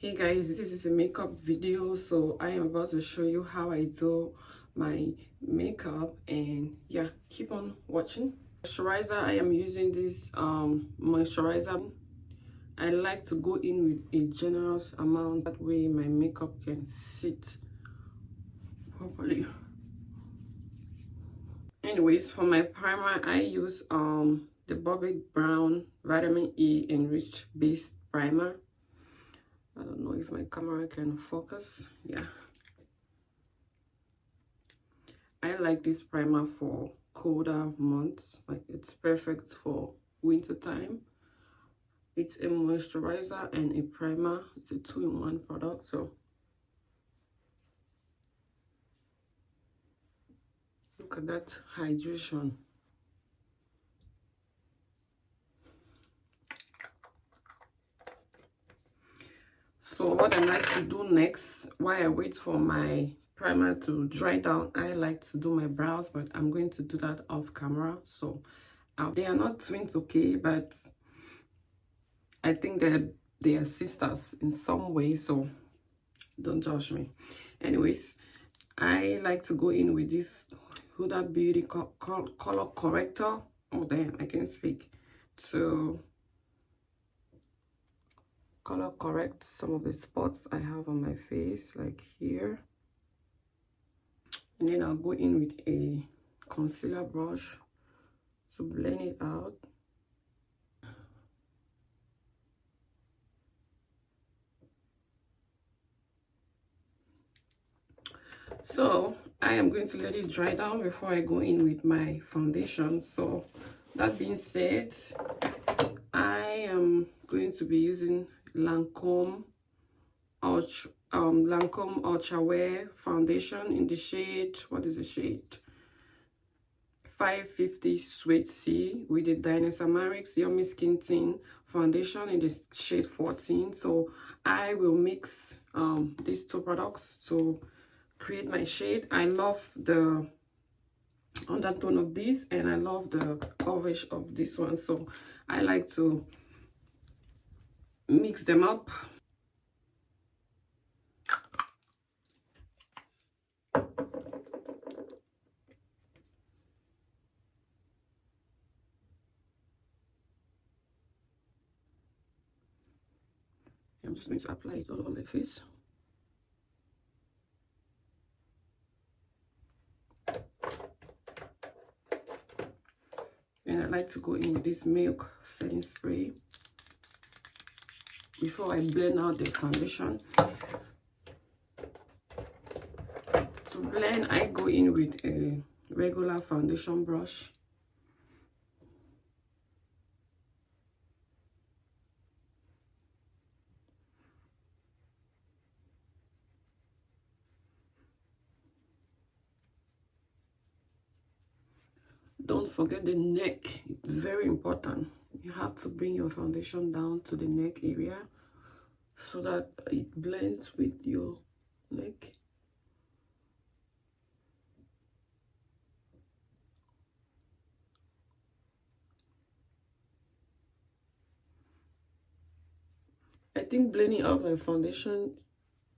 Hey guys, this is a makeup video, so I am about to show you how I do my makeup, and yeah, keep on watching. Moisturizer, I am using this moisturizer. I like to go in with a generous amount, that way my makeup can sit properly. Anyways, for my primer, I use the Bobbi Brown Vitamin E Enriched Base Primer. I don't know if my camera can focus. Yeah, I like this primer for colder months. Like, it's perfect for winter time. It's a moisturizer and a primer. It's a two-in-one product. So look at that hydration. So what I like to do next, while I wait for my primer to dry down, I like to do my brows, but I'm going to do that off camera. So they are not twins, okay, but I think that they are sisters in some way, so don't judge me. Anyways, I like to go in with this Huda Beauty color corrector. Oh damn, I can't speak. To color correct some of the spots I have on my face, like here. And then I'll go in with a concealer brush to blend it out. So I am going to let it dry down before I go in with my foundation. So that being said, I am going to be using Lancome Ultra Wear foundation in the shade, what is the shade? 550 Sweet Sea, with the Dynasamarix Yummy Skin Tint foundation in the shade 14. So I will mix these two products to create my shade. I love the undertone of this, and I love the coverage of this one, so I like to mix them up. I'm just going to apply it all over my face. And I like to go in with this Milk setting spray before I blend out the foundation. To blend, I go in with a regular foundation brush. Don't forget the neck, it's very important. You have to bring your foundation down to the neck area so that it blends with your neck. I think blending out my foundation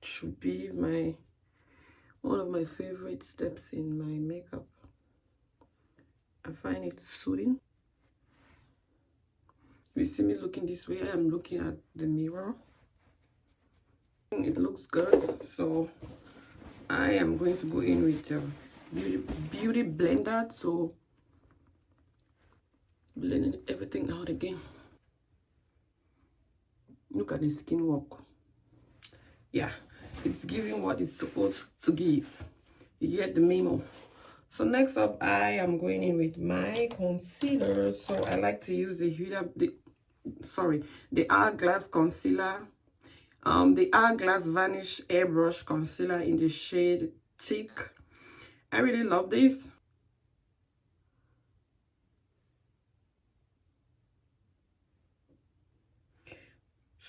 should be one of my favorite steps in my makeup. I find it soothing. You see me looking this way, I am looking at the mirror. It looks good, so I am going to go in with the beauty blender to blend everything out again. Look at the skin work. Yeah, it's giving what it's supposed to give. You get the memo. So next up, I am going in with my concealer. So I like to use the Hourglass concealer, the Hourglass Vanish Airbrush concealer in the shade Thick. I really love this.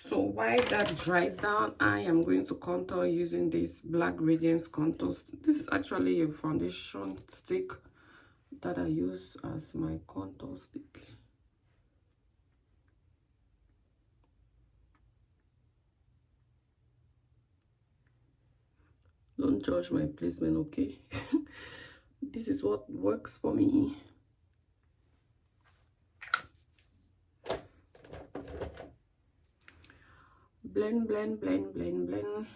So while that dries down, I am going to contour using this Black Radiance Contour. This is actually a foundation stick that I use as my contour stick. Don't judge my placement, okay? This is what works for me. Blend, blend, blend, blend, blend.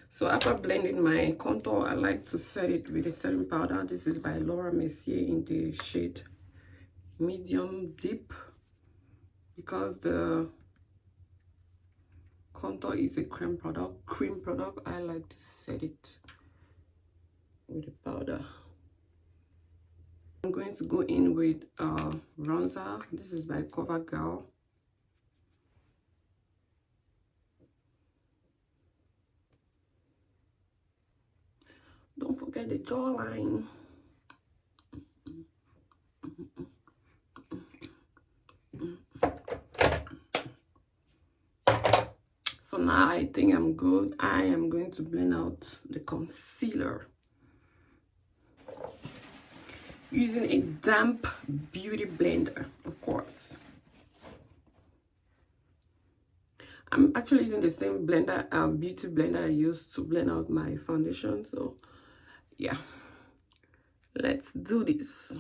So after blending my contour, I like to set it with a setting powder. This is by Laura Mercier in the shade Medium Deep. Because the contour is a cream product, I like to set it with the powder. I'm going to go in with bronzer. This is by CoverGirl. Don't forget the jawline. So now I think I'm good. I am going to blend out the concealer using a damp beauty blender, of course. I'm actually using the same blender, beauty blender I used to blend out my foundation. So yeah, let's do this.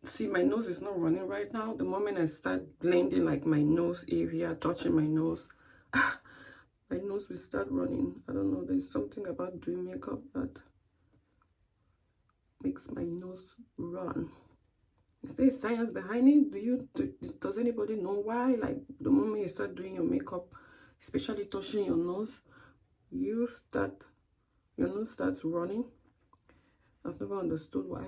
See, my nose is not running right now. The moment I start blending like my nose area, touching my nose, my nose will start running. I don't know, there's something about doing makeup that makes my nose run. Is there science behind it? Does anybody know why? Like the moment you start doing your makeup, especially touching your nose, your nose starts running. I've never understood why.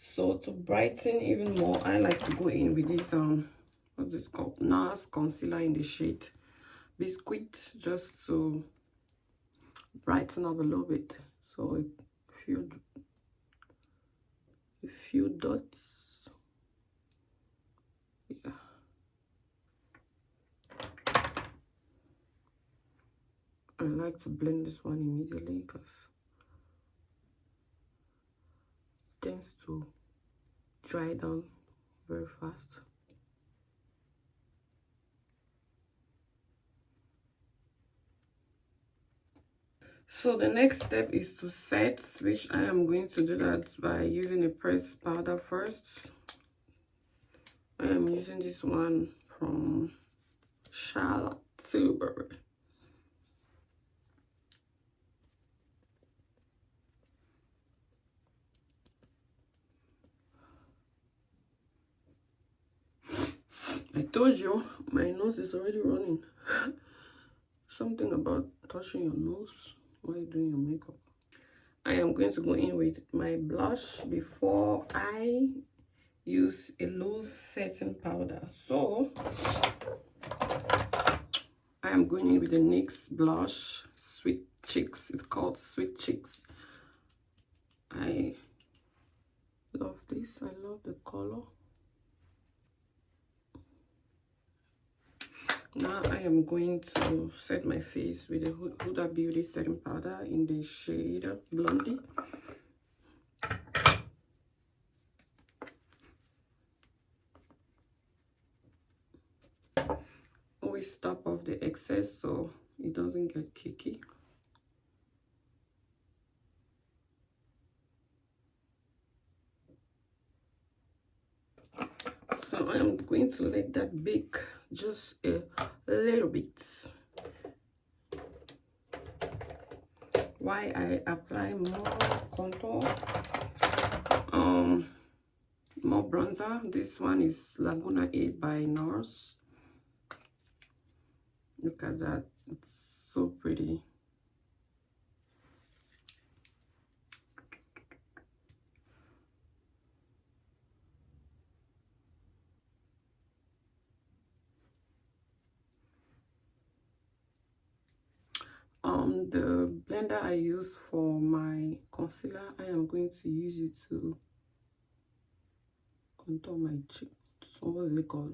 So to brighten even more, I like to go in with this what's it called, NARS concealer in the shade Biscuit, just to brighten up a little bit. So a few dots. Yeah. I like to blend this one immediately because it tends to dry down very fast. So the next step is to set, which I am going to do that by using a pressed powder first. I am using this one from Charlotte Tilbury. I told you, my nose is already running. Something about touching your nose while doing your makeup. I am going to go in with my blush before I use a loose setting powder. So I am going in with the NYX blush, Sweet Cheeks. It's called Sweet Cheeks. I love this. I love the color. Now I am going to set my face with the Huda Beauty setting powder in the shade Blondie. Always top off the excess so it doesn't get cakey. So I'm going to let that bake just a little bit while I apply more contour, more bronzer. This one is Laguna 8 by NARS. Look at that, it's so pretty. The blender I use for my concealer, I am going to use it to contour my cheek. What is it called?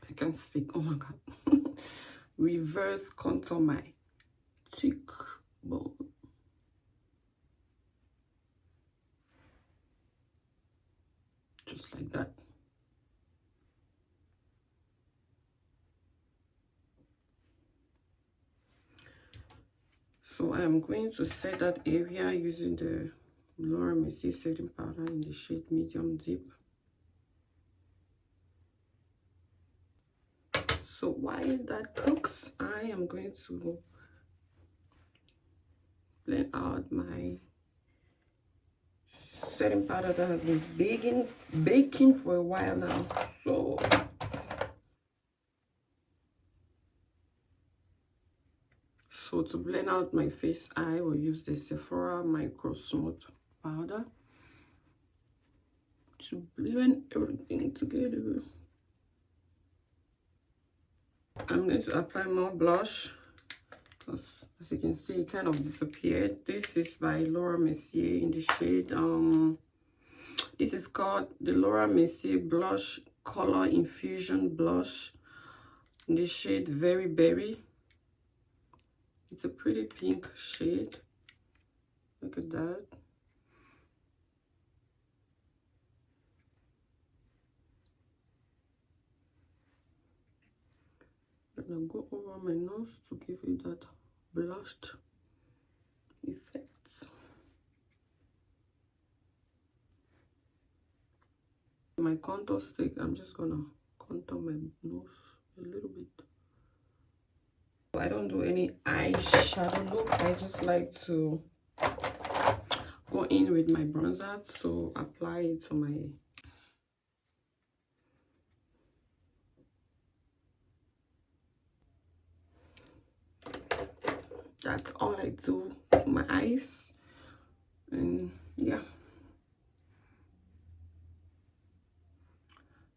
I can't speak. Oh my god. Reverse contour my cheekbone. Just like that. So I am going to set that area using the Laura Mercier setting powder in the shade medium deep. So while that cooks, I am going to blend out my setting powder that has been baking for a while now. So to blend out my face, I will use the Sephora Micro Smooth powder to blend everything together. I'm going to apply more blush because, as you can see, it kind of disappeared. This is by Laura Mercier in the shade this is called the Laura Mercier Blush Color Infusion Blush in the shade Very Berry. It's a pretty pink shade. Look at that. And I'll go over my nose to give it that blushed effect. My contour stick, I'm just gonna contour my nose a little bit. I don't do any eyeshadow look. I just like to go in with my bronzer to apply it to my that's all I do with my eyes. And yeah,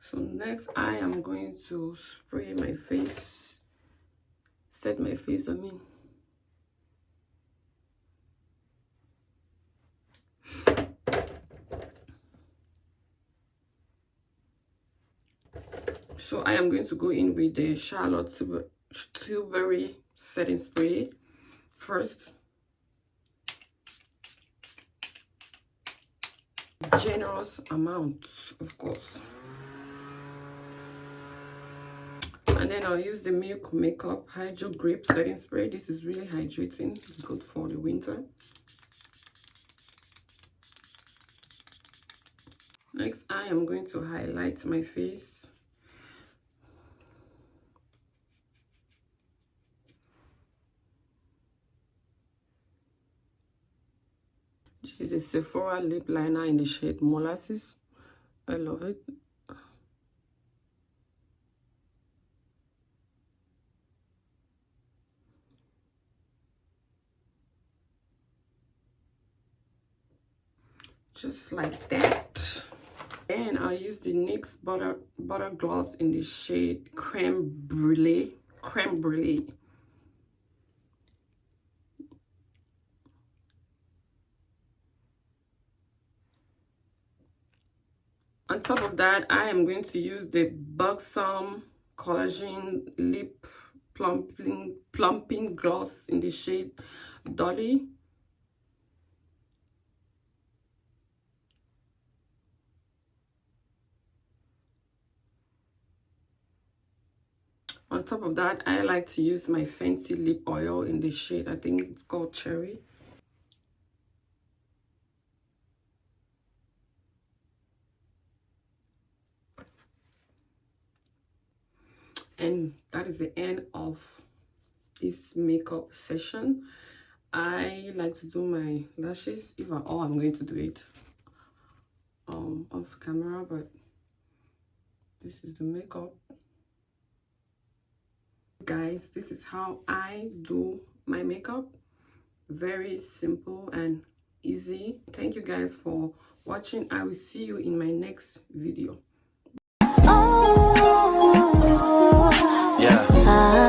so next I am going to spray my face, set my face, I mean. So I am going to go in with the Charlotte Tilbury setting spray first. Generous amount, of course. And then I'll use the Milk Makeup Hydro Grape setting spray. This is really hydrating. It's good for the winter. Next, I am going to highlight my face. This is a Sephora lip liner in the shade Molasses. I love it. Just like that. And I'll use the NYX butter gloss in the shade Creme Brulee. Creme Brulee. On top of that, I am going to use the Buxom Collagen Lip Plumping Gloss in the shade Dolly. On top of that, I like to use my Fenty lip oil in the shade, I think it's called Cherry. And that is the end of this makeup session. I like to do my lashes, if at all I'm going to do it off camera, but this is the makeup. Guys, this is how I do my makeup. Very simple and easy. Thank you guys for watching. I will see you in my next video. Yeah.